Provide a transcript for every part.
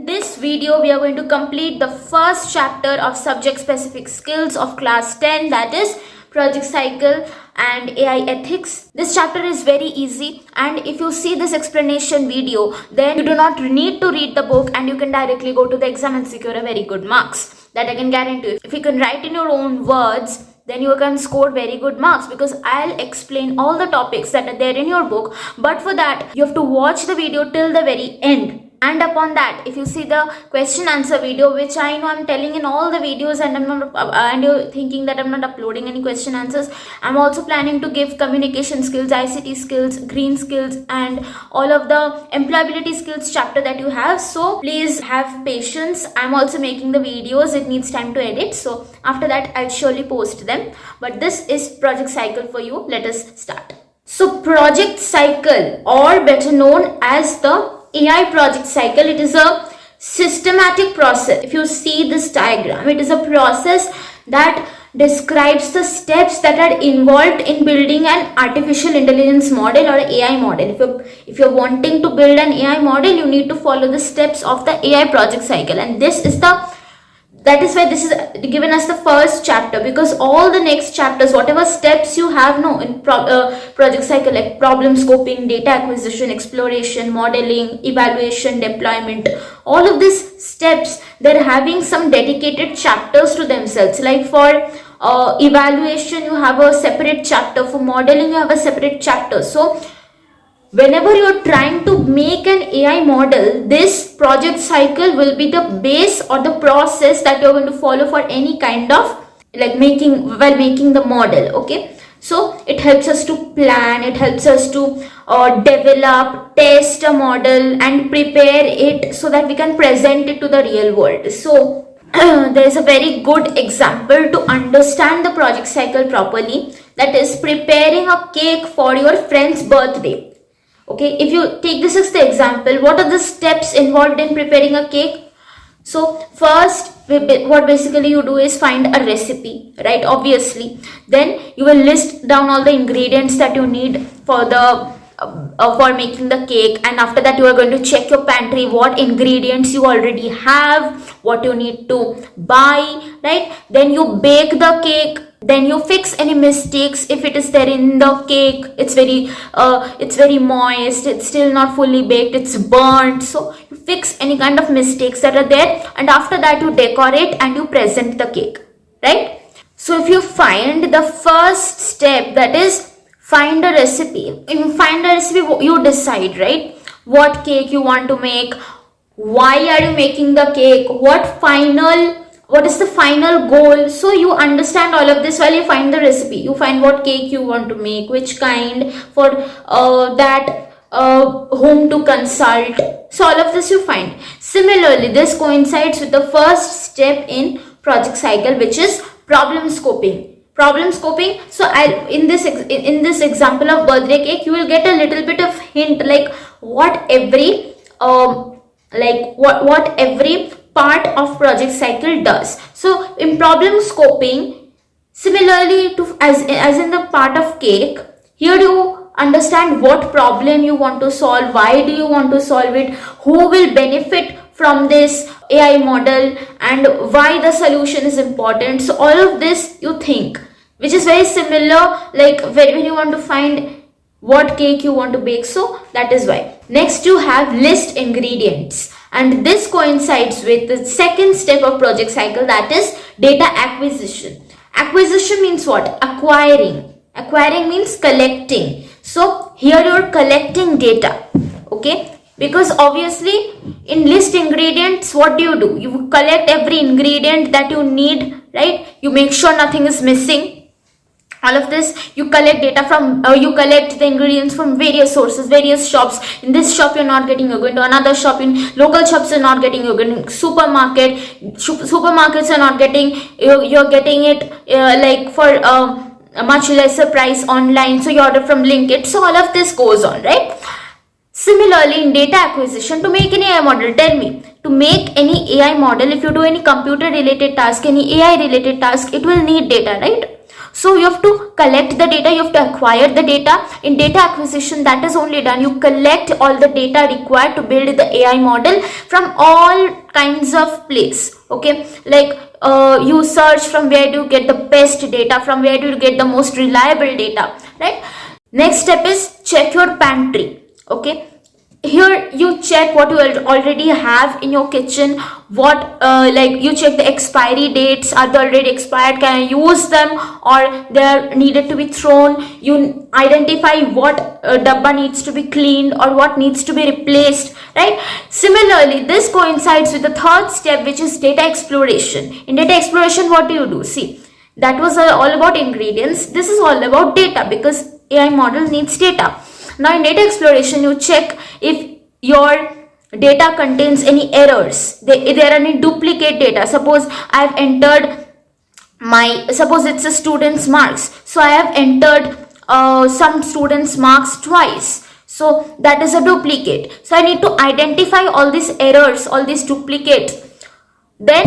this video, we are going to complete the first chapter of subject specific skills of class 10, that is project cycle and AI ethics. This chapter is very easy, and if you see this explanation video, then you do not need to read the book and you can directly go to the exam and secure a very good marks. That I can guarantee you. If you can write in your own words, then you can score very good marks, because I'll explain all the topics that are there in your book. But for that, you have to watch the video till the very end. And upon that, if you see the question answer video, which I know I'm telling in all the videos, and and you're thinking that I'm not uploading any question answers, I'm also planning to give communication skills, ICT skills, green skills, and all of the employability skills chapter that you have. So please have patience. I'm also making the videos. It needs time to edit. So after that, I'll surely post them. But this is project cycle for you. Let us start. So project cycle, or better known as the AI project cycle, it is a systematic process. If you see this diagram, it is a process that describes the steps that are involved in building an artificial intelligence model or AI model. If you're wanting to build an AI model, you need to follow the steps of the AI project cycle, and that is why this is given as the first chapter, because all the next chapters, whatever steps you have in project cycle, like problem scoping, data acquisition, exploration, modeling, evaluation, deployment, all of these steps, they're having some dedicated chapters to themselves. Like for evaluation, you have a separate chapter. For modeling, you have a separate chapter. So whenever you're trying to make an AI model, this project cycle will be the base or the process that you're going to follow for any kind of making the model. Okay, so it helps us to plan, it helps us to develop, test a model and prepare it so that we can present it to the real world. So there is a very good example to understand the project cycle properly, that is preparing a cake for your friend's birthday. Okay, if you take this as the example, what are the steps involved in preparing a cake? So first, what basically you do is find a recipe, right? Obviously, then you will list down all the ingredients that you need for making the cake, and after that you are going to check your pantry, what ingredients you already have, what you need to buy, right? Then you bake the cake. Then you fix any mistakes if it is there in the cake. It's very moist, it's still not fully baked, it's burnt. So you fix any kind of mistakes that are there, and after that you decorate and you present the cake, right? So if you find the first step, that is find a recipe. You decide, right, what cake you want to make, why are you making the cake, what is the final goal. So you understand all of this while you find the recipe. You find what cake you want to make, which kind, for whom to consult. So all of this you find. Similarly, this coincides with the first step in project cycle, which is problem scoping. So in this example of birthday cake, you will get a little bit of hint, like what every part of project cycle does. So in problem scoping, similarly to as in the part of cake, here you understand what problem you want to solve, why do you want to solve it, who will benefit from this AI model, and why the solution is important. So all of this you think, which is very similar like when you want to find what cake you want to bake. So that is why. Next, you have list ingredients, and this coincides with the second step of project cycle, that is data acquisition. Acquisition means what? Acquiring means collecting. So here you're collecting data. Okay, because obviously in list ingredients, what do? You collect every ingredient that you need, right? You make sure nothing is missing. All of this, you collect data from, you collect the ingredients from various sources, various shops. In this shop you're not getting, you're going to another shop. In local shops you're not getting, you're getting supermarkets are not getting, you're getting it like for a much lesser price online. So you order from Blinkit. So all of this goes on, right? Similarly, in data acquisition, to make any AI model, tell me, to make any AI model, if you do any computer related task, any AI related task, it will need data, right? So you have to collect the data, you have to acquire the data. In data acquisition, that is only done, you collect all the data required to build the AI model from all kinds of place. Okay, like you search from where do you get the best data, from where do you get the most reliable data, right? Next step is check your pantry. Okay, here you check what you already have in your kitchen, what like you check the expiry dates, are they already expired, can I use them, or they are needed to be thrown. You identify what dabba needs to be cleaned or what needs to be replaced, right? Similarly, this coincides with the third step, which is data exploration. In data exploration, what do? See, that was all about ingredients. This is all about data, because AI model needs data. Now in data exploration, you check if your data contains any errors, there are any duplicate data. Suppose I have entered suppose it's a student's marks, so I have entered some students' marks twice, so that is a duplicate. So I need to identify all these errors, all these duplicate. Then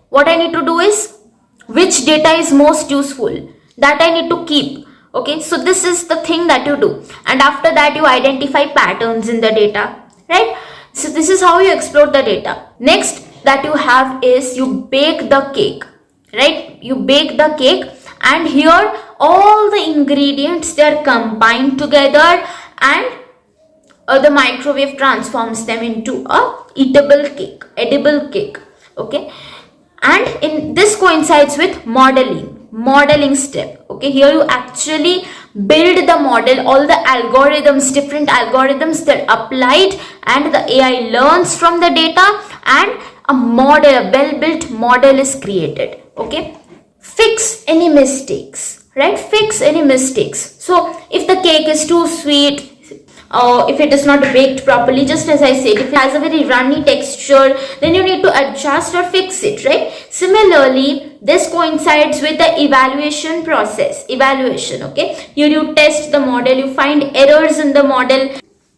what I need to do is, which data is most useful, that I need to keep. Okay, so this is the thing that you do, and after that you identify patterns in the data, right? So this is how you explore the data. Next that you have is you bake the cake, right? You bake the cake, and here all the ingredients, they are combined together, and the microwave transforms them into a edible cake. Okay, and in this coincides with modeling step. Okay, here you actually build the model, all the algorithms, different algorithms that applied, and the AI learns from the data, and a well-built model is created. Okay, fix any mistakes, right? Fix any mistakes. So if the cake is too sweet, if it is not baked properly, just as I said, if it has a very runny texture, then you need to adjust or fix it, right? Similarly, this coincides with the evaluation process. Okay, here you test the model, you find errors in the model.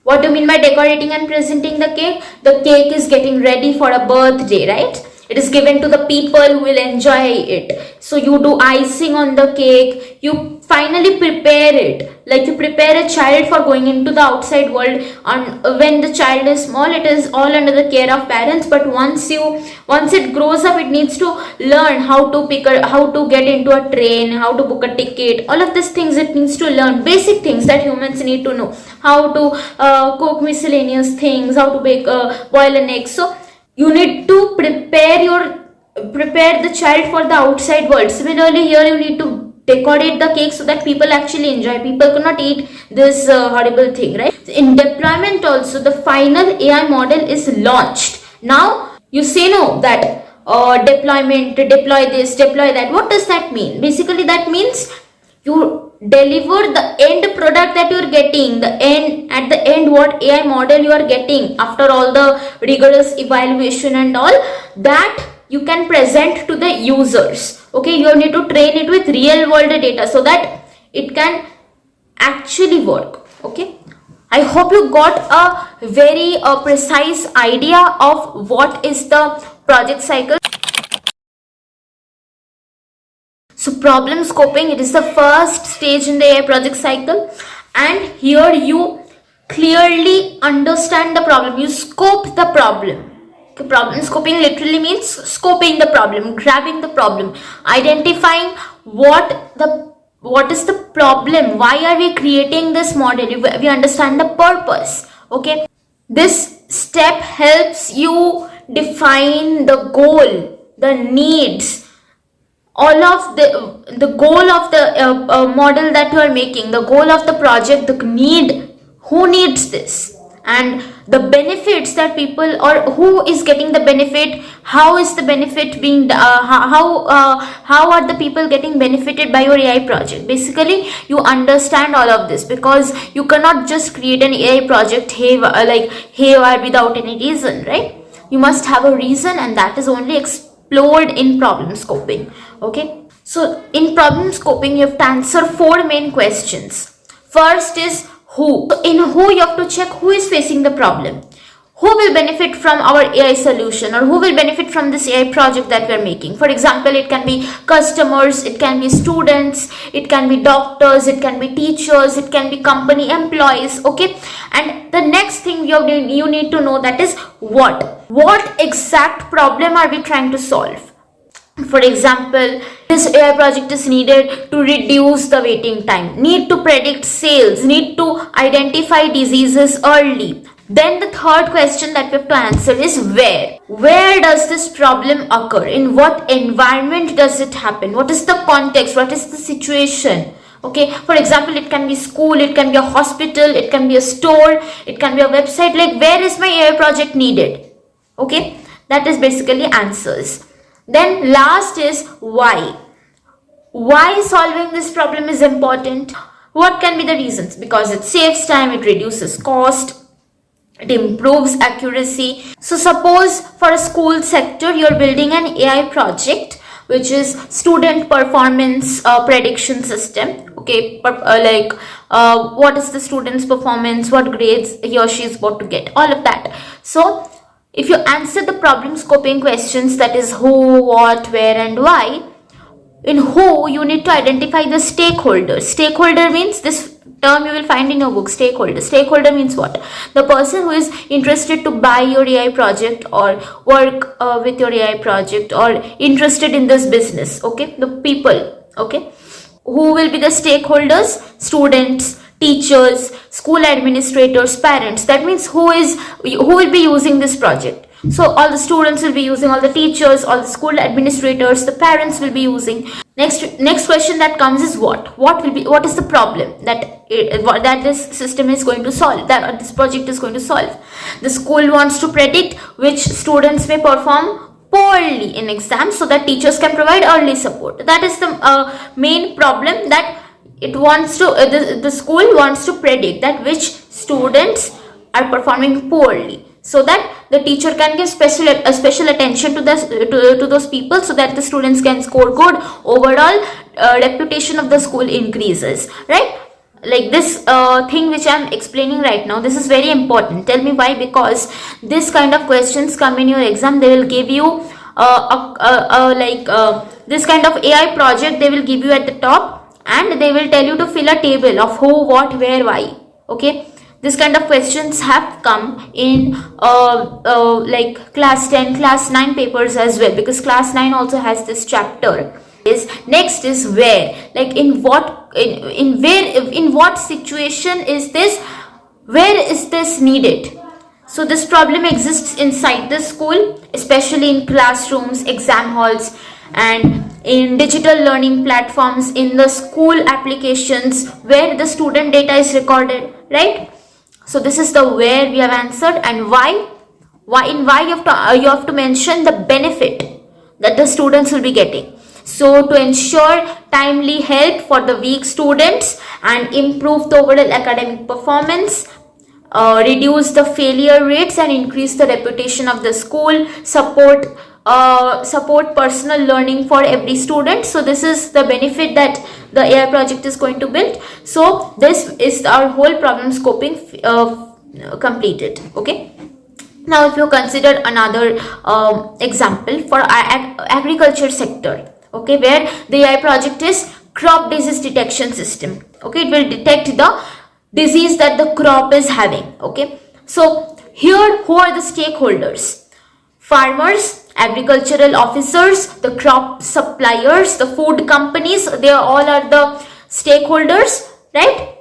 What do you mean by decorating and presenting the cake? The cake is getting ready for a birthday, right? It is given to the people who will enjoy it. So you do icing on the cake, you finally prepare it, like you prepare a child for going into the outside world. And when the child is small, it is all under the care of parents, but once it grows up, it needs to learn how to get into a train, how to book a ticket, all of these things it needs to learn, basic things that humans need to know, how to cook miscellaneous things, how to boil an egg. So you need to prepare the child for the outside world. Similarly, here you need to decorate the cake so that people actually enjoy. People cannot eat this horrible thing, right? In deployment also, the final AI model is launched. Now you say no that deploy this, deploy that. What does that mean? Basically, that means you deliver the end product that you are getting, at the end what AI model you are getting after all the rigorous evaluation and all that, you can present to the users. Okay, you need to train it with real world data so that it can actually work. Okay, I hope you got a very precise idea of what is the project cycle. So problem scoping, it is the first stage in the AI project cycle, and here you clearly understand the problem, you scope the problem. Okay, problem scoping literally means scoping the problem, grabbing the problem, identifying what is the problem, why are we creating this model, we understand the purpose. Okay, this step helps you define the goal, the needs, all of the goal of the model that you are making, the goal of the project, the need, who needs this, and the benefits that people, or who is getting the benefit, how is the benefit being, how are the people getting benefited by your AI project. Basically, you understand all of this, because you cannot just create an AI project haywire without any reason, right? You must have a reason, and that is only explored in problem scoping. Okay, so in problem scoping, you have to answer 4 main questions. First is who. So in who, you have to check who is facing the problem, who will benefit from our AI solution, or who will benefit from this AI project that we are making. For example, it can be customers, it can be students, it can be doctors, it can be teachers, it can be company employees. Okay, and the next thing you need to know, that is what exact problem are we trying to solve. For example, this AI project is needed to reduce the waiting time, need to predict sales, need to identify diseases early. Then the third question that we have to answer is where. Where does this problem occur? In what environment does it happen? What is the context? What is the situation? Okay, for example, it can be school, it can be a hospital, it can be a store, it can be a website. Like, where is my AI project needed? Okay, that is basically answers. Then last is why. Why solving this problem is important? What can be the reasons? Because it saves time, it reduces cost, it improves accuracy. So suppose for a school sector, you're building an AI project which is student performance prediction system. Okay, what is the student's performance, what grades he or she is about to get, all of that. So if you answer the problem scoping questions, that is who, what, where and why, in who you need to identify the stakeholders. Stakeholder means, this term you will find in your book, stakeholder. Stakeholder means what? The person who is interested to buy your AI project or work with your AI project or interested in this business. Okay, the people. Okay, who will be the stakeholders? Students, teachers, school administrators, parents. That means who will be using this project. So all the students will be using, all the teachers, all the school administrators, the parents will be using. Next question that comes is what is the problem that this system is going to solve, that this project is going to solve. The school wants to predict which students may perform poorly in exams so that teachers can provide early support. That is the main problem, that it wants to the school wants to predict that which students are performing poorly, so that the teacher can give special attention to those people, so that the students can score good. Overall reputation of the school increases, right? Like this thing which I'm explaining right now, this is very important. Tell me why? Because this kind of questions come in your exam. They will give you this kind of AI project they will give you at the top, and they will tell you to fill a table of who, what, where, why. Okay, this kind of questions have come in like class 10, class 9 papers as well, because class 9 also has this chapter. Next is where, like in what situation is this, where is this needed? So this problem exists inside the school, especially in classrooms, exam halls, and in digital learning platforms, in the school applications where the student data is recorded, right? So this is the where we have answered. And why you have to mention the benefit that the students will be getting. So to ensure timely help for the weak students and improve the overall academic performance, reduce the failure rates and increase the reputation of the school, support personal learning for every student. So this is the benefit that the AI project is going to build. So this is our whole problem scoping completed. Okay, now if you consider another example for agriculture sector, okay, where the AI project is crop disease detection system. Okay, it will detect the disease that the crop is having. Okay, so here who are the stakeholders? Farmers, agricultural officers, the crop suppliers, the food companies, they all are the stakeholders, right?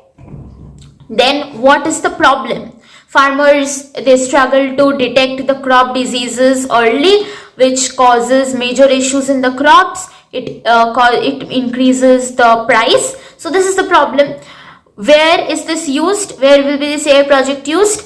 Then what is the problem? Farmers, they struggle to detect the crop diseases early, which causes major issues in the crops. It increases the price. So this is the problem. Where is this used? Where will be this AI project used?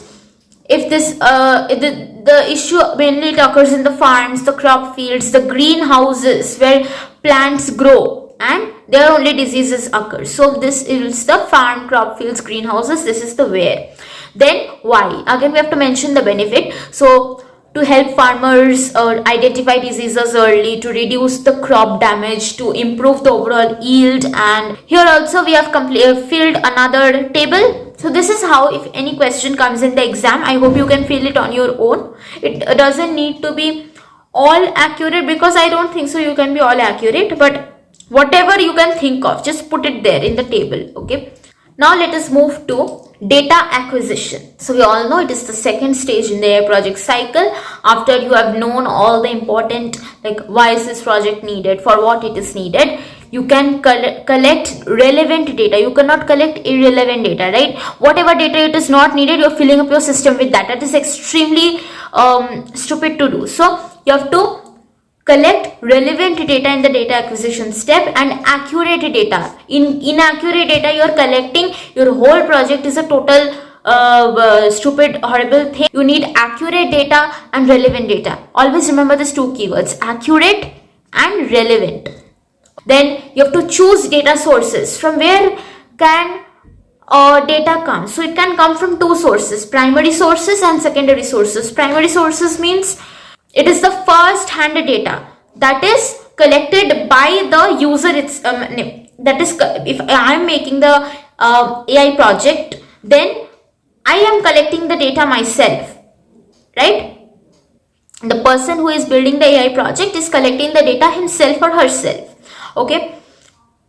If this the issue mainly occurs in the farms, the crop fields, the greenhouses where plants grow and there only diseases occur. So this is the farm, crop fields, greenhouses. This is the where. Then why? Again we have to mention the benefit. So to help farmers identify diseases early, to reduce the crop damage, to improve the overall yield. And here also we have filled another table. So this is how, if any question comes in the exam, I hope you can fill it on your own. It doesn't need to be all accurate, because I don't think so you can be all accurate, but whatever you can think of, just put it there in the table. Okay, now let us move to data acquisition. So we all know it is the second stage in the AI project cycle. After you have known all the important, like why is this project needed, for what it is needed, you can collect relevant data. You cannot collect irrelevant data, right? Whatever data it is not needed, you're filling up your system with that. That is extremely stupid to do. So you have to collect relevant data in the data acquisition step, and accurate data. In inaccurate data you are collecting, your whole project is a total stupid, horrible thing. You need accurate data and relevant data. Always remember these two keywords, accurate and relevant. Then you have to choose data sources. From where can data come? So it can come from two sources, primary sources and secondary sources. Primary sources means it is the first hand data that is collected by the user. It's that is, if I am making the AI project, then I am collecting the data myself, right? The person who is building the AI project is collecting the data himself or herself. Okay,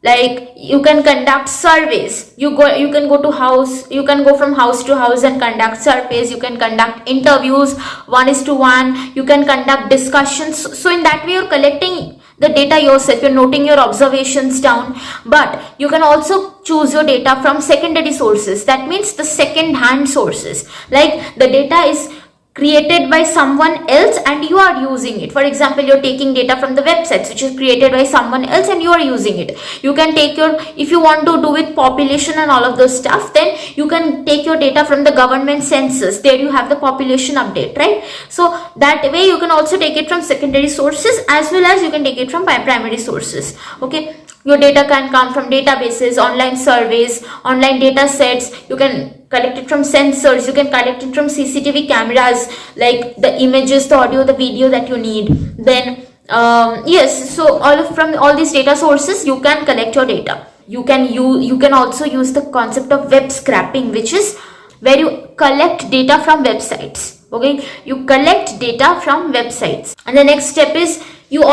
like you can conduct surveys, you can go from house to house and conduct surveys, you can conduct interviews 1:1, you can conduct discussions. So in that way you're collecting the data yourself, you're noting your observations down. But you can also choose your data from secondary sources. That means the second hand sources, like the data is created by someone else and you are using it. For example, you're taking data from the websites which is created by someone else and you are using it. You can take your, if you want to do with population and all of those stuff, then you can take your data from the government census. There you have the population update, right? So that way you can also take it from secondary sources, as well as you can take it from primary sources. Okay, your data can come from databases, online surveys, online data sets. You can collect it from sensors, you can collect it from CCTV cameras, like the images, the audio, the video that you need. Then yes, so from all these data sources you can collect your data. You can also use the concept of web scraping, which is where you collect data from websites. Okay, you collect data from websites, and the next step is you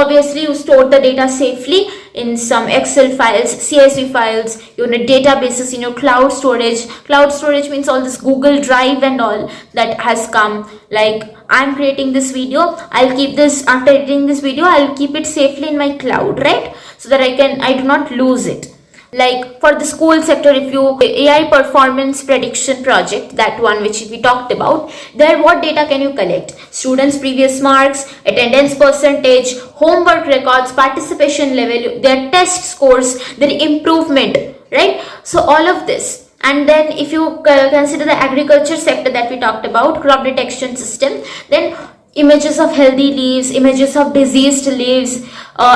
store the data safely in some Excel files, CSV files, your databases, in your cloud storage. Cloud storage means all this Google Drive and all that has come. Like I'm creating this video, I'll keep this, after editing this video, I'll keep it safely in my cloud, right? So that I do not lose it. Like for the school sector, if you AI performance prediction project, that one which we talked about, there what data can you collect? Students' previous marks, attendance percentage, homework records, participation level, their test scores, their improvement, right? So all of this. And then if you consider the agriculture sector that we talked about, crop detection system, then images of healthy leaves, images of diseased leaves,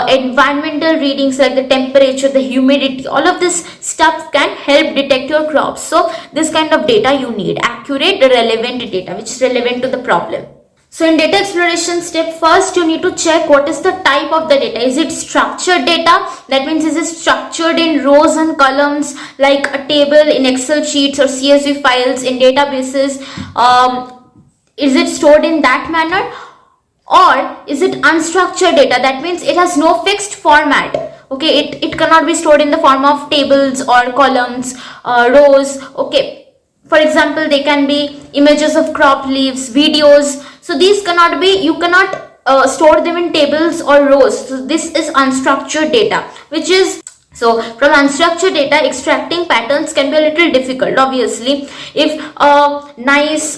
environmental readings like the temperature, the humidity, all of this stuff can help detect your crops. So this kind of data you need, accurate, relevant data which is relevant to the problem. So in data exploration step, first you need to check what is the type of the data. Is it structured data? That means is it structured in rows and columns like a table in Excel sheets or CSV files in databases? Is it stored in that manner? Or is it unstructured data? That means it has no fixed format. Okay, it cannot be stored in the form of tables or columns, rows. Okay, for example, they can be images of crop leaves, videos. So these cannot be, you cannot store them in tables or rows. So this is unstructured data, which is, so from unstructured data, extracting patterns can be a little difficult. Obviously, if a nice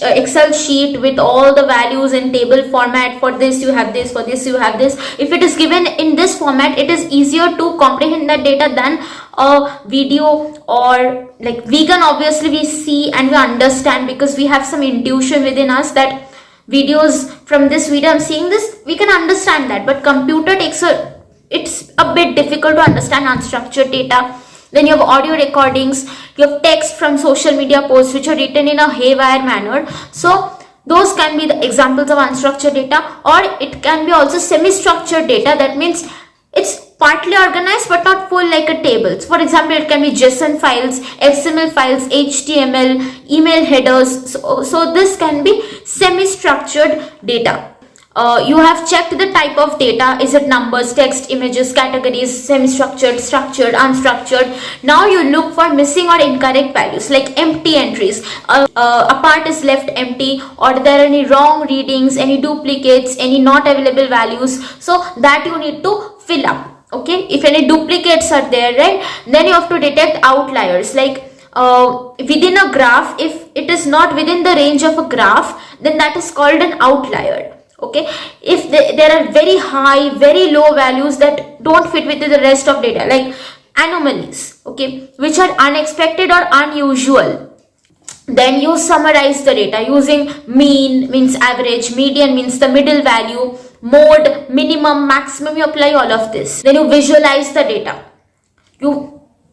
Excel sheet with all the values in table format, for this you have this, for this you have this, if it is given in this format, it is easier to comprehend that data than a video. Or like we can obviously we see and we understand because we have some intuition within us that videos, from this video I'm seeing this, we can understand that, but computer it's a bit difficult to understand unstructured data. Then you have audio recordings, you have text from social media posts which are written in a haywire manner. So those can be the examples of unstructured data. Or it can be also semi-structured data. That means It's partly organized but not full like a table. So for example, it can be JSON files, XML files, HTML, email headers. So this can be semi-structured data. You have checked the type of data. Is it numbers, text, images, categories, semi-structured, structured, unstructured? Now you look for missing or incorrect values like empty entries. A part is left empty, or there are any wrong readings, any duplicates, any not available values. So that you need to fill up. Okay, if any duplicates are there, right, then you have to detect outliers. Like within a graph, if it is not within the range of a graph, then that is called an outlier. Okay, if there are very high, very low values that don't fit with the rest of data, like anomalies, okay, which are unexpected or unusual, then you summarize the data using mean means average, median means the middle value, mode, minimum, maximum. You apply all of this. Then you visualize the data.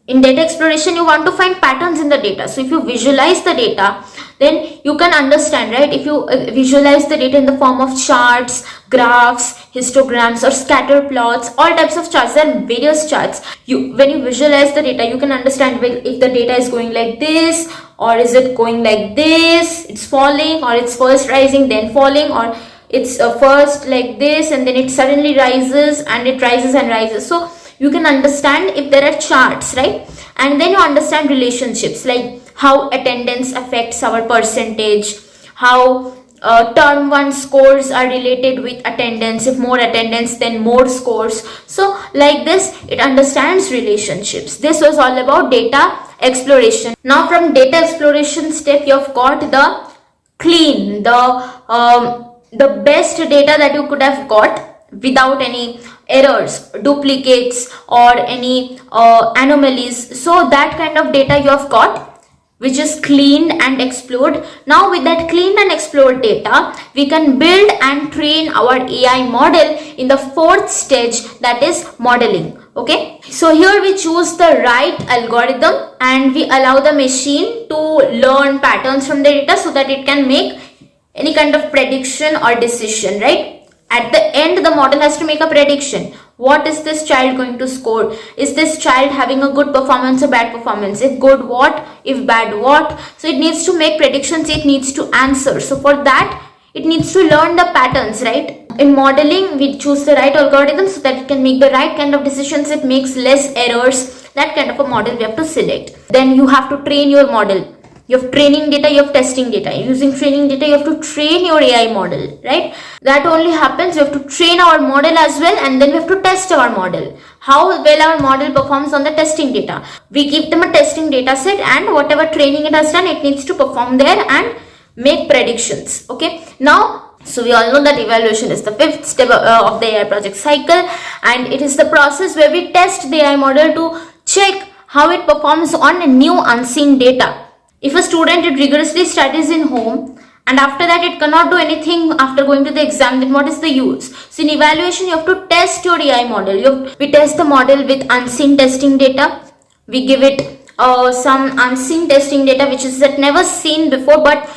In data exploration, you want to find patterns in the data. So if you visualize the data, then you can understand, right? If you visualize the data in the form of charts, graphs, histograms, or scatter plots, all types of charts, there are various charts. When you visualize the data, you can understand if the data is going like this, or is it going like this, it's falling, or it's first rising then falling, or it's first like this and then it suddenly rises and it rises and rises. So you can understand if there are charts, right? And then you understand relationships, like how attendance affects our percentage, how term 1 scores are related with attendance. If more attendance, then more scores. So like this, it understands relationships. This was all about data exploration. Now from data exploration step, you have got the clean, the best data that you could have got without any errors, duplicates, or any anomalies. So that kind of data you have got, which is cleaned and explored. Now with that cleaned and explored data, we can build and train our AI model in the 4th stage, that is modeling. Okay, so here we choose the right algorithm and we allow the machine to learn patterns from the data so that it can make any kind of prediction or decision, right? At the end, the model has to make a prediction. What is this child going to score? Is this child having a good performance or bad performance? If good, what? If bad, what? So it needs to make predictions, it needs to answer. So for that, it needs to learn the patterns, right? In modeling, we choose the right algorithm so that it can make the right kind of decisions. It makes less errors. That kind of a model we have to select. Then you have to train your model. You have training data, you have testing data. Using training data, you have to train your AI model, right? That only happens, we have to train our model as well, and then we have to test our model. How well our model performs on the testing data. We give them a testing data set, and whatever training it has done, it needs to perform there and make predictions. Okay, now, so we all know that evaluation is the 5th step of the AI project cycle, and it is the process where we test the AI model to check how it performs on new unseen data. If a student rigorously studies in home and after that it cannot do anything after going to the exam, then what is the use? So in evaluation, you have to test your AI model. We test the model with unseen testing data. We give it some unseen testing data which is never seen before, but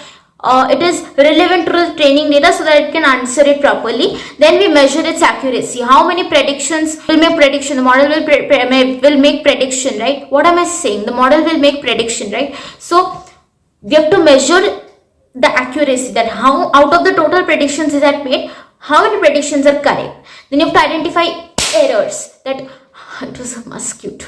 it is relevant to the training data so that it can answer it properly. Then we measure its accuracy. How many predictions will make prediction? The model will make prediction, right? What am I saying? The model will make prediction, right? So we have to measure the accuracy, that how out of the total predictions is that made, how many predictions are correct. Then you have to identify errors, that it was a mosquito.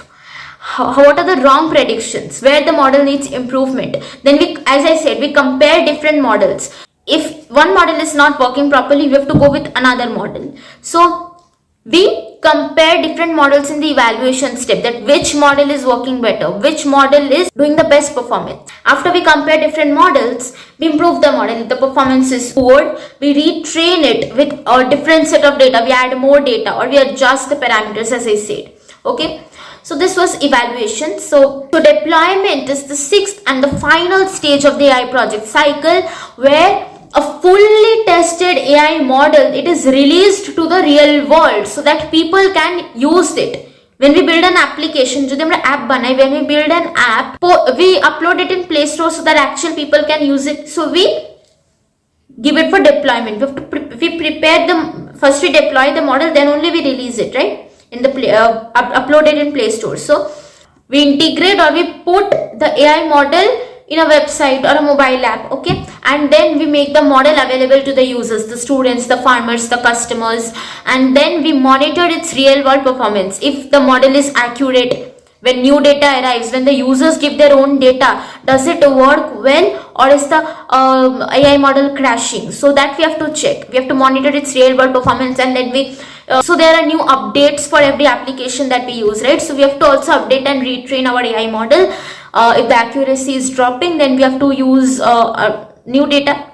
What are the wrong predictions where the model needs improvement. Then we, as I said, we compare different models. If one model is not working properly, we have to go with another model. So we compare different models in the evaluation step, that which model is working better, which model is doing the best performance. After we compare different models, we improve the model. If the performance is poor, we retrain it with a different set of data. We add more data or we adjust the parameters, as I said. Okay. So this was evaluation. So deployment is the 6th and the final stage of the AI project cycle, where a fully tested AI model, it is released to the real world so that people can use it. When we build an application, when we build an app, we upload it in Play Store so that actual people can use it. So we give it for deployment. We prepare first we deploy the model, then only we release it, right? in the uploaded in Play Store. So we integrate or we put the AI model in a website or a mobile app, okay, and then we make the model available to the users, the students, the farmers, the customers, and then we monitor its real world performance. If the model is accurate, when new data arrives, when the users give their own data, does it work well, or is the AI model crashing? So that we have to check. We have to monitor its real world performance, and then we so there are new updates for every application that we use, right? So we have to also update and retrain our AI model. If the accuracy is dropping, then we have to use new data.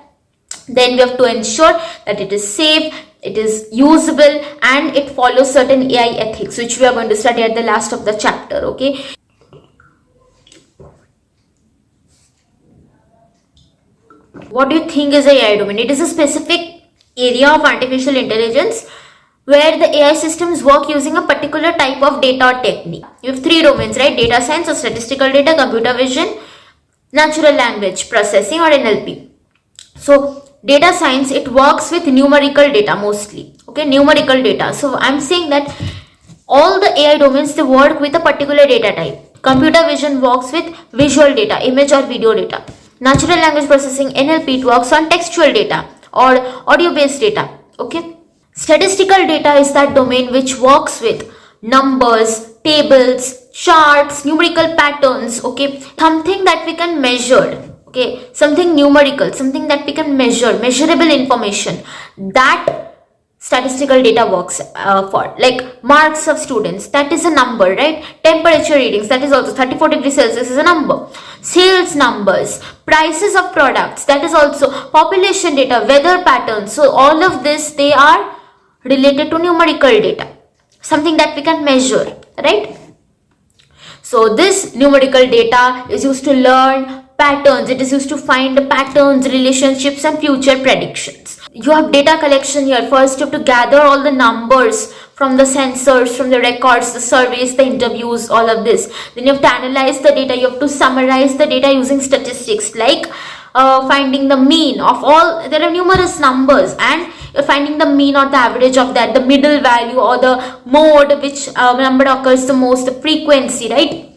Then we have to ensure that it is safe, it is usable, and it follows certain AI ethics, which we are going to study at the last of the chapter, okay? What do you think is AI domain? It is a specific area of artificial intelligence where the AI systems work using a particular type of data or technique. You have three domains, right? Data science or statistical data, computer vision, natural language processing or NLP. So data science, it works with numerical data mostly, okay, numerical data. So I'm saying that all the AI domains, they work with a particular data type. Computer vision works with visual data, image or video data. Natural language processing, NLP, it works on textual data or audio based data, okay. Statistical data is that domain which works with numbers, tables, charts, numerical patterns, okay, something that we can measure, okay, something numerical, something that we can measure, measurable information, that statistical data works for. Like marks of students, that is a number, right? Temperature readings, that is also 34 degrees Celsius is a number. Sales numbers, prices of products, that is also population data, weather patterns. So all of this, they are related to numerical data, something that we can measure, right? So this numerical data is used to learn patterns. It is used to find patterns, relationships, and future predictions. You have data collection here. First, you have to gather all the numbers from the sensors, from the records, the surveys, the interviews, all of this. Then you have to analyze the data. You have to summarize the data using statistics, like finding the mean of all. There are numerous numbers, and you're finding the mean or the average of that, the middle value or the mode, which number occurs the most, the frequency, right?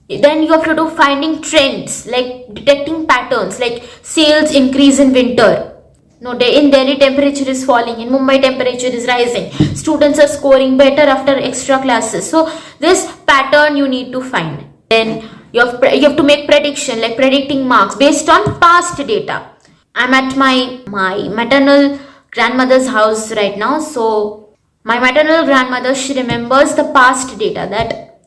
Then you have to do finding trends, like detecting patterns, like sales increase in winter. No, in Delhi temperature is falling, in Mumbai temperature is rising. Students are scoring better after extra classes. So this pattern you need to find. Then you have to make prediction, like predicting marks based on past data. I'm at my maternal grandmother's house right now. So my maternal grandmother, she remembers the past data, that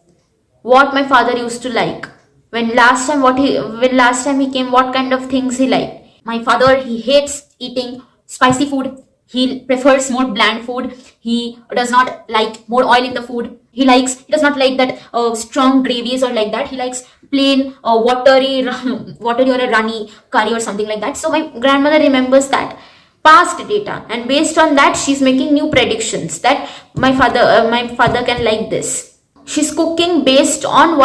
what my father used to like, when last time he came, what kind of things he liked. My father, he hates eating spicy food. He prefers more bland food. He does not like more oil in the food. He does not like that strong gravies or like that. He likes plain watery or a runny curry or something like that. So my grandmother remembers that past data, and based on that, she's making new predictions that my father can like this. She's cooking based on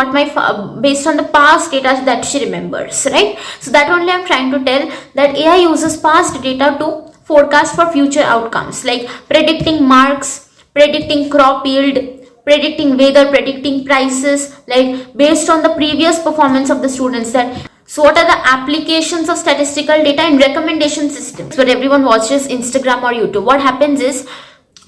based on the past data that she remembers, right? So that only I'm trying to tell, that AI uses past data to forecast for future outcomes, like predicting marks, predicting crop yield, predicting weather, predicting prices, like based on the previous performance of the students. That so what are the applications of statistical data in recommendation systems where everyone watches Instagram or YouTube? What happens is,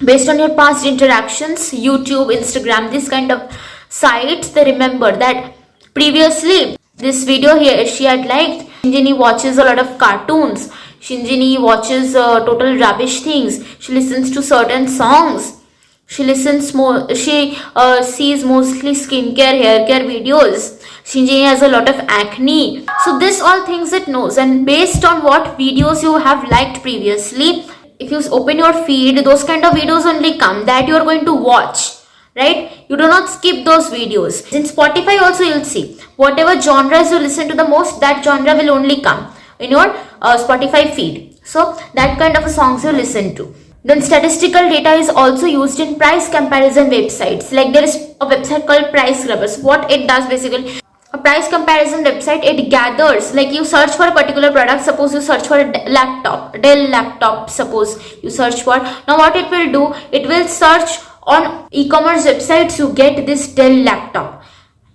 based on your past interactions, YouTube, Instagram, this kind of sites, they remember that previously this video here she had liked. Shinjini watches a lot of cartoons. Shinjini watches total rubbish things. She listens to certain songs. She sees mostly skincare, hair care videos. Shinjini has a lot of acne. So this all things it knows, and based on what videos you have liked previously, if you open your feed, those kind of videos only come that you are going to watch, right? You do not skip those videos. In Spotify also you'll see whatever genres you listen to the most, that genre will only come in your Spotify feed. So that kind of songs you listen to. Then statistical data is also used in price comparison websites. Like there is a website called Price Grubbers. What it does basically, a price comparison website, it gathers, like you search for a particular product. Suppose you search for a Dell laptop, suppose you search for. Now what it will do, it will search on e-commerce websites you get this Dell laptop.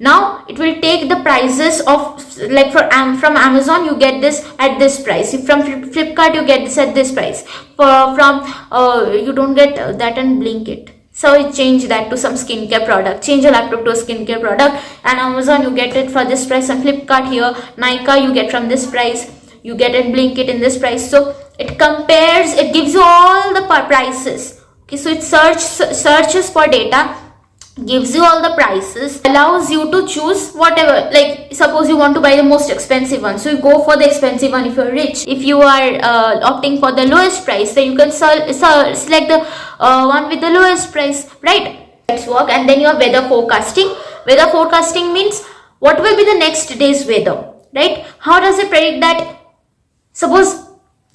Now it will take the prices of, like from Amazon you get this at this price, if from Flipkart you get this at this price, from you don't get that and Blinkit. So I change that to some skincare product, change a laptop to a skincare product, and Amazon you get it for this price, and Flipkart here, Nykaa you get from this price, you get it Blinkit in this price. So it compares, it gives you all the prices. Okay, so it searches for data, gives you all the prices, allows you to choose whatever, like suppose you want to buy the most expensive one, so you go for the expensive one if you're rich. If you are opting for the lowest price, then you can select the one with the lowest price, right? Let's work. And then you have weather forecasting. Weather forecasting means what will be the next day's weather, right? How does it predict that? Suppose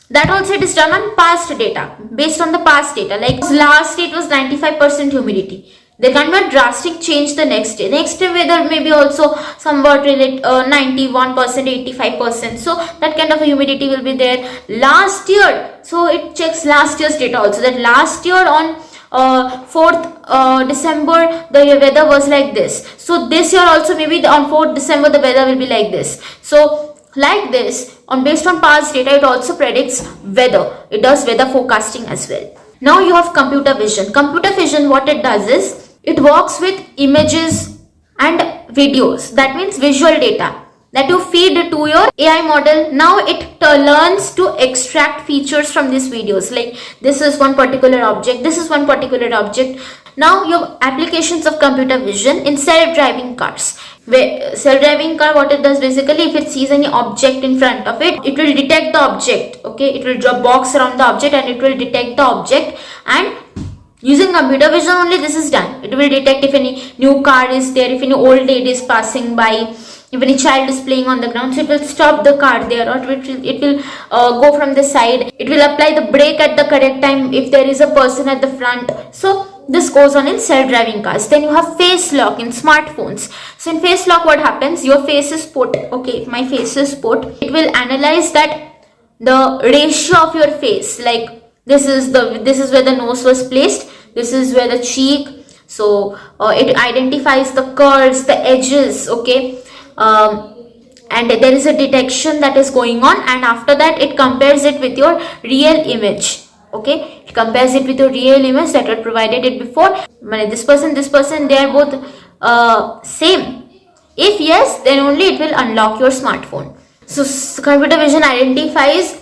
that also it is done on past data, based on the past data, like last day it was 95% humidity. There can be a drastic change the next day. Next day weather may be also somewhat 91%, 85%. So that kind of a humidity will be there. Last year, so it checks last year's data also. That last year on 4th December the weather was like this. So this year also maybe on 4th December the weather will be like this. So like this, based on past data, it also predicts weather. It does weather forecasting as well. Now you have computer vision. Computer vision, what it does is, it works with images and videos. That means visual data that you feed to your AI model. Now it learns to extract features from these videos, like this is one particular object, this is one particular object. Now you have applications of computer vision in self-driving cars. Where self-driving car, what it does basically, if it sees any object in front of it, it will detect the object. Okay, it will draw a box around the object and it will detect the object, and using computer vision only this is done. It will detect if any new car is there, if any old lady is passing by, if any child is playing on the ground, so it will stop the car there, or it will go from the side. It will apply the brake at the correct time if there is a person at the front. So this goes on in self-driving cars. Then you have face lock in smartphones. So in face lock, what happens? Your face is put. Okay, if my face is put, it will analyze that the ratio of your face, like this is where the nose was placed, this is where the cheek. So it identifies the curves, the edges. Okay, and there is a detection that is going on, and after that it compares it with your real image. Okay, it compares it with your real image that were provided it before. This person, they are both same. If yes, then only it will unlock your smartphone. So computer vision identifies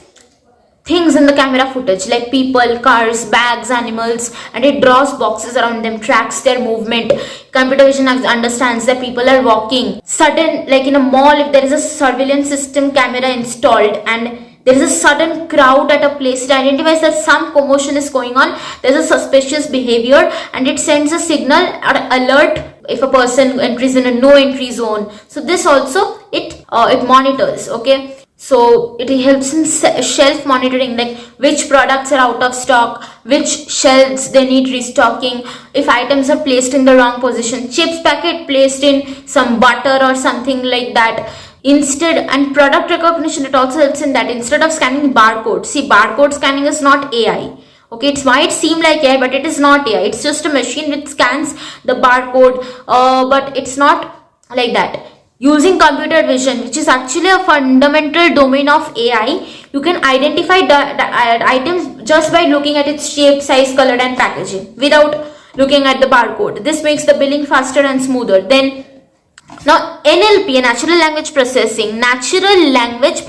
things in the camera footage like people, cars, bags, animals, and it draws boxes around them, tracks their movement. Computer vision understands that people are walking. Sudden, like in a mall, if there is a surveillance system camera installed and there is a sudden crowd at a place, it identifies that some commotion is going on, there is a suspicious behavior, and it sends a signal or alert if a person enters in a no entry zone. So this also it monitors. Okay, so it helps in shelf monitoring, like which products are out of stock, which shelves they need restocking, if items are placed in the wrong position, chips packet placed in some butter or something like that. Instead, and product recognition, it also helps in that. Instead of scanning barcode, see, barcode scanning is not AI. Okay, it might seem like AI, but it is not AI. It's just a machine which scans the barcode, but it's not like that. Using computer vision, which is actually a fundamental domain of AI, you can identify the items just by looking at its shape, size, color, and packaging without looking at the barcode. This makes the billing faster and smoother. Then now NLP, natural language processing. Natural language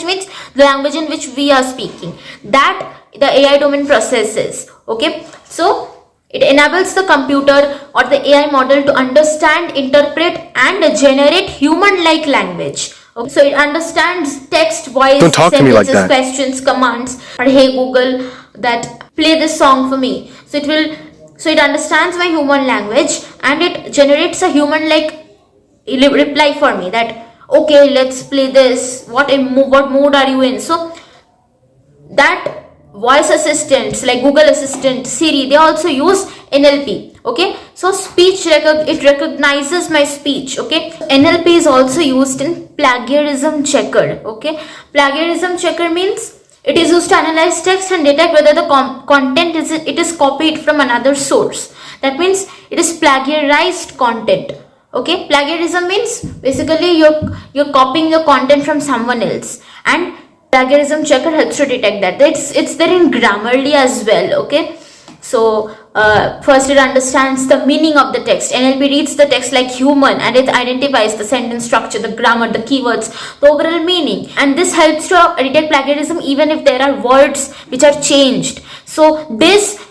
means the language in which we are speaking, that the AI domain processes. Okay, so it enables the computer or the AI model to understand, interpret, and generate human-like language. Okay, so it understands text, voice, sentences, like questions, commands, or hey Google, that play this song for me. So it understands my human language and it generates a human-like reply for me, that okay, let's play this. What mood are you in? So that voice assistants like Google Assistant, Siri, they also use NLP. Okay, so speech it recognizes my speech. Okay, NLP is also used in plagiarism checker. Okay, plagiarism checker means It is used to analyze text and detect whether the content is copied from another source. That means it is plagiarized content. Okay, plagiarism means basically you're copying your content from someone else, and plagiarism checker helps to detect that. It's there in Grammarly as well. Okay, so first it understands the meaning of the text. NLP reads the text like human, and it identifies the sentence structure, the grammar, the keywords, the overall meaning, and this helps to detect plagiarism even if there are words which are changed. So this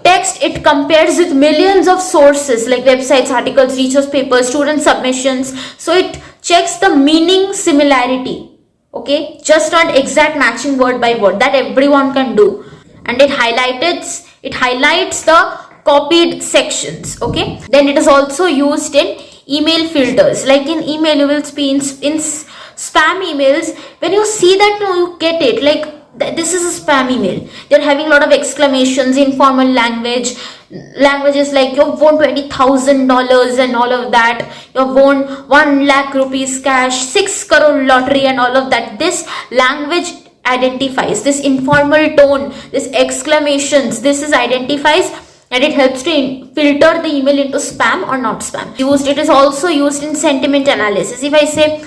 text, it compares with millions of sources like websites, articles, research papers, student submissions. So it checks the meaning similarity. Okay, just not exact matching word by word, that everyone can do, and it highlights the copied sections. Okay, then it is also used in email filters. Like in email, you will see in spam emails, when you see that, no, you get it, like this is a spam email, they're having a lot of exclamations, informal languages like you've won $20,000 and all of that, you've won 1 lakh rupees cash, 6 crore lottery and all of that. This language identifies, this informal tone, this exclamations, this is identifies, and it helps to filter the email into spam or not spam. It is also used in sentiment analysis. If I say,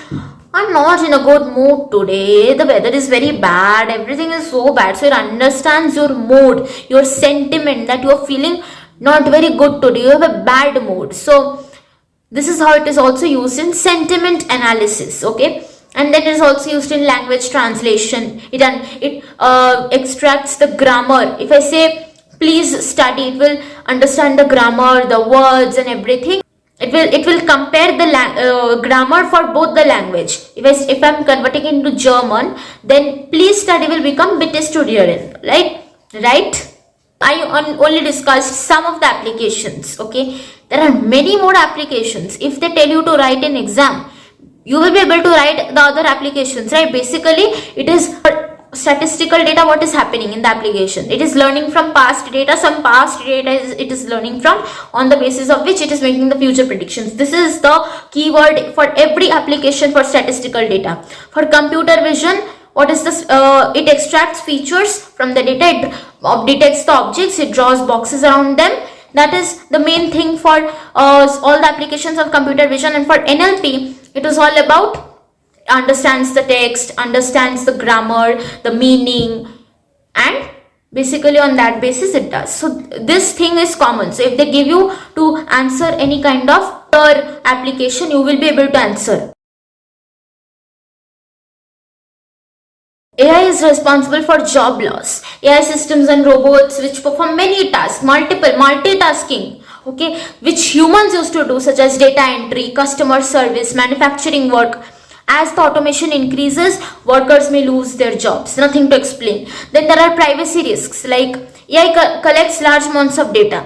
I'm not in a good mood today, the weather is very bad, everything is so bad, so it understands your mood, your sentiment, that you are feeling not very good today, you have a bad mood. So this is how it is also used in sentiment analysis. Okay, and then it is also used in language translation. It extracts the grammar. If I say please study, it will understand the grammar, the words and everything. It will compare the grammar for both the language. If I'm converting into German, then please study will become bitte studieren, right? I only discussed some of the applications. Okay, there are many more applications. If they tell you to write an exam, you will be able to write the other applications, right? Basically, it is statistical data, what is happening in the application. It is learning from past data. Some past data it is learning from, on the basis of which it is making the future predictions. This is the keyword for every application for statistical data. For computer vision, what is this? It extracts features from the data, it detects the objects, it draws boxes around them. That is the main thing for all the applications of computer vision. And for NLP, it is all about understands the text, understands the grammar, the meaning, and basically on that basis it does. So this thing is common. So if they give you to answer any kind of application, you will be able to answer. AI is responsible for job loss. AI systems and robots which perform many tasks, multitasking, okay, which humans used to do, such as data entry, customer service, manufacturing work. As the automation increases, workers may lose their jobs. Nothing to explain. Then there are privacy risks, like AI collects large amounts of data,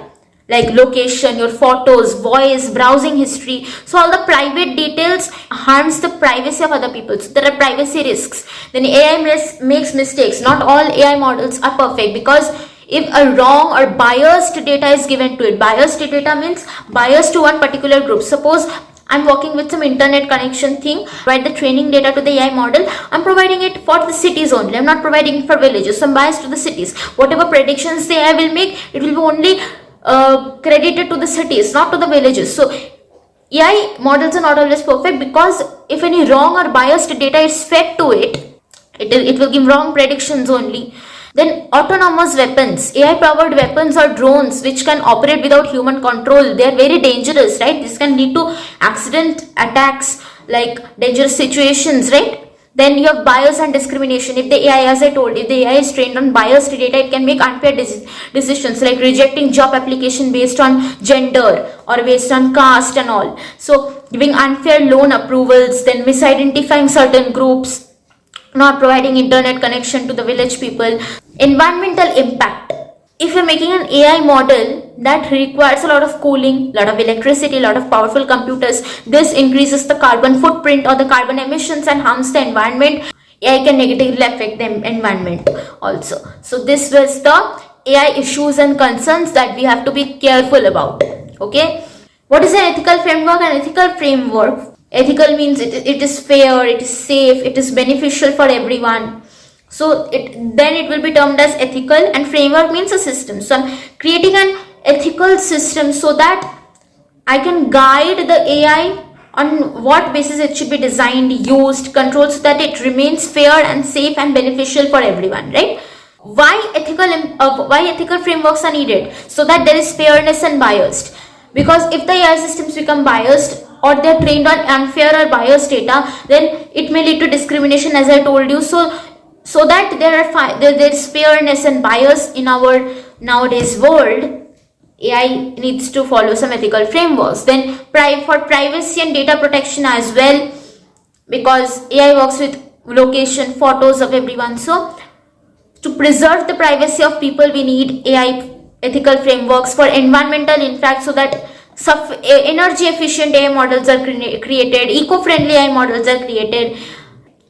like location, your photos, voice, browsing history. So all the private details harms the privacy of other people. So there are privacy risks. Then AI makes mistakes. Not all AI models are perfect, because if a wrong or biased data is given to it, biased data means biased to one particular group. Suppose I'm working with some internet connection thing, provide the training data to the AI model. I'm providing it for the cities only. I'm not providing it for villages. So I'm biased to the cities. Whatever predictions the AI will make, it will be only credited to the cities, not to the villages. So AI models are not always perfect, because if any wrong or biased data is fed to it, it will give wrong predictions only. Then autonomous weapons, AI powered weapons or drones which can operate without human control. They are very dangerous, right? This can lead to accident, attacks, like dangerous situations, right? Then you have bias and discrimination. If the AI, as I told, if the AI is trained on biased data, it can make unfair decisions, like rejecting job application based on gender or based on caste and all. So giving unfair loan approvals, then misidentifying certain groups, not providing internet connection to the village people. Environmental impact. If you're making an AI model that requires a lot of cooling, a lot of electricity, a lot of powerful computers, this increases the carbon footprint or the carbon emissions and harms the environment. AI can negatively affect the environment also. So this was the AI issues and concerns that we have to be careful about. Okay. What is an ethical framework? An ethical framework, ethical means it is fair, it is safe, it is beneficial for everyone. So then it will be termed as ethical, and framework means a system. So I'm creating an ethical system so that I can guide the AI on what basis it should be designed, used, controlled, so that it remains fair and safe and beneficial for everyone, right? Why ethical frameworks are needed? So that there is fairness and biased. Because if the AI systems become biased, or they're trained on unfair or biased data, then it may lead to discrimination, as I told you. So that there is fairness and bias in our nowadays world, AI needs to follow some ethical frameworks. Then for privacy and data protection as well, because AI works with location, photos of everyone. So to preserve the privacy of people, we need AI ethical frameworks. For environmental impact, so that energy efficient AI models are created, eco-friendly AI models are created.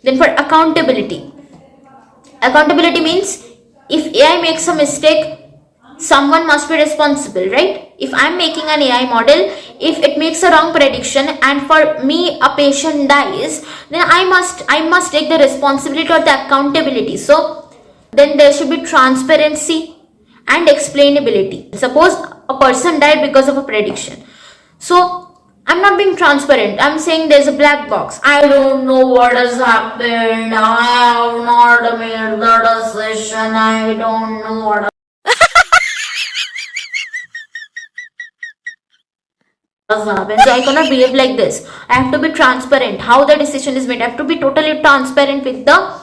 Then for accountability means if AI makes a mistake, someone must be responsible, right? If I'm making an AI model, if it makes a wrong prediction and for me a patient dies, then I must take the responsibility or the accountability. So then there should be transparency and explainability. Suppose a person died because of a prediction, so I'm not being transparent. I'm saying there's a black box. I don't know what has happened. I have not made the decision. I don't know what has happened. So I cannot behave like this. I have to be transparent. How the decision is made, I have to be totally transparent with the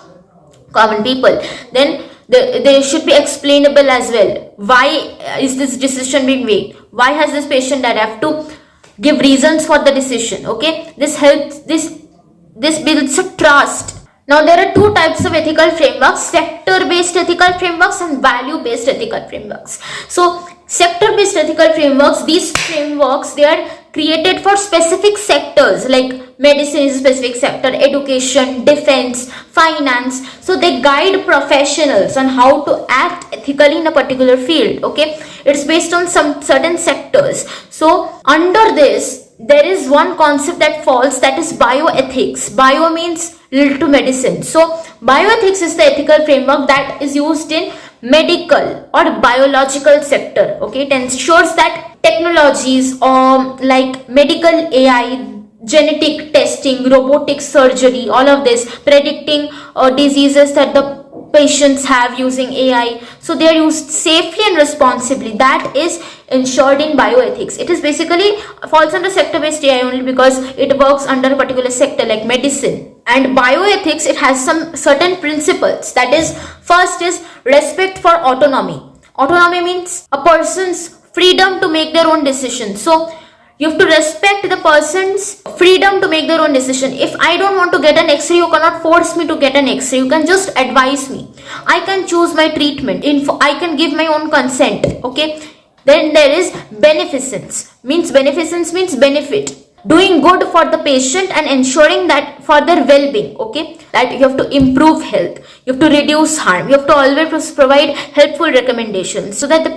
common people. Then they should be explainable as well. Why is this decision being made? Why has this patient died? I have to give reasons for the decision. Okay, this helps, this builds a trust. Now there are two types of ethical frameworks: sector based ethical frameworks and value based ethical frameworks. So sector based ethical frameworks, these frameworks, they are created for specific sectors, like medicine is a specific sector, education, defense, finance. So they guide professionals on how to act ethically in a particular field. Okay, it's based on some certain sectors. So under this, there is one concept that falls, that is bioethics. Bio means related to medicine. So bioethics is the ethical framework that is used in medical or biological sector. Okay, it ensures that technologies like medical AI, genetic testing, robotic surgery, all of this, predicting diseases that the patients have using AI, so they are used safely and responsibly. That is ensured in bioethics. It is basically falls under sector based AI only because it works under a particular sector like medicine. And bioethics, it has some certain principles. That is, first is respect for autonomy. Autonomy means a person's freedom to make their own decisions. So you have to respect the person's freedom to make their own decision. If I don't want to get an X-ray, you cannot force me to get an X-ray. You can just advise me. I can choose my treatment. I can give my own consent. Okay. Then there is beneficence. Beneficence means benefit. Doing good for the patient and ensuring that for their well-being. Okay. That you have to improve health. You have to reduce harm. You have to always provide helpful recommendations so that the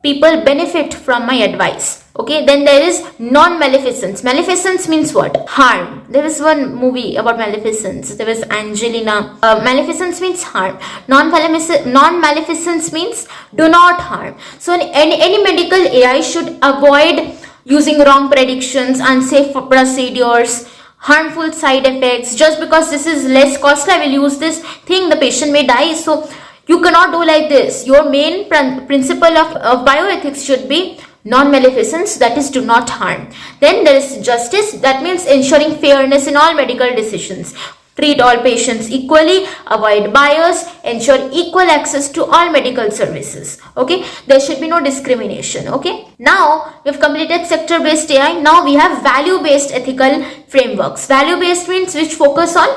people benefit from my advice. Okay, then there is non-maleficence. Maleficence means what? Harm. There is one movie about maleficence. There was Angelina. Maleficence means harm. Non-maleficence means do not harm. So any medical AI should avoid using wrong predictions, unsafe procedures, harmful side effects. Just because this is less costly, I will use this thing, the patient may die. So you cannot do like this. Your main principle of bioethics should be non-maleficence, that is do not harm. Then there is justice, that means ensuring fairness in all medical decisions. Treat all patients equally, avoid bias, ensure equal access to all medical services. Okay, there should be no discrimination. Okay, now we have completed sector based AI. Now we have value based ethical frameworks. Value based means which focus on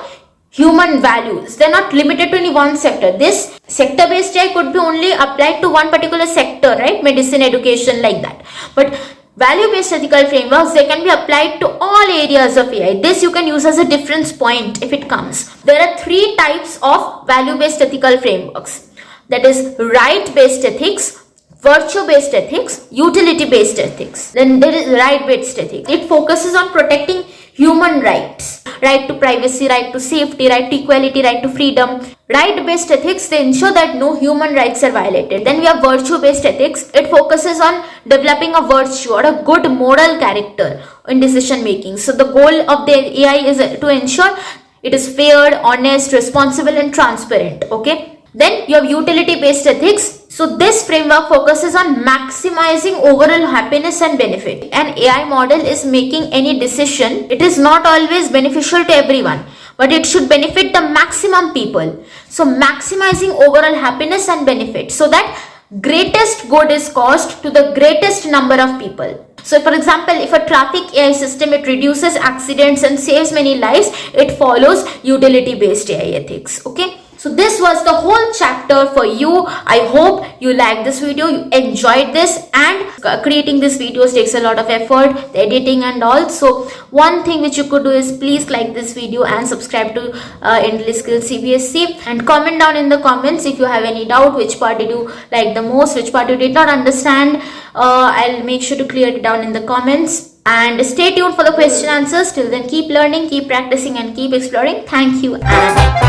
human values. They're not limited to any one sector. This sector based AI could be only applied to one particular sector, right? Medicine, education, like that. But value based ethical frameworks, they can be applied to all areas of AI. This you can use as a difference point if it comes. There are three types of value based ethical frameworks. That is right based ethics, virtue based ethics, utility based ethics. Then there is right based ethics. It focuses on protecting human rights, right to privacy, right to safety, right to equality, right to freedom. Right-based ethics, they ensure that no human rights are violated. Then we have virtue-based ethics. It focuses on developing a virtue or a good moral character in decision making. So the goal of the AI is to ensure it is fair, honest, responsible and transparent. Okay. Then you have utility-based ethics. So this framework focuses on maximizing overall happiness and benefit. An AI model is making any decision, it is not always beneficial to everyone, but it should benefit the maximum people. So maximizing overall happiness and benefit, so that greatest good is caused to the greatest number of people. So for example, if a traffic AI system, it reduces accidents and saves many lives, it follows utility based AI ethics. Okay. So this was the whole chapter for you. I hope you liked this video, you enjoyed this, and creating these videos takes a lot of effort, the editing and all. So one thing which you could do is please like this video and subscribe to IntelliSkills CBSE, and comment down in the comments if you have any doubt, which part did you like the most, which part you did not understand. I'll make sure to clear it down in the comments. And stay tuned for the question answers. Till then, keep learning, keep practicing and keep exploring. Thank you and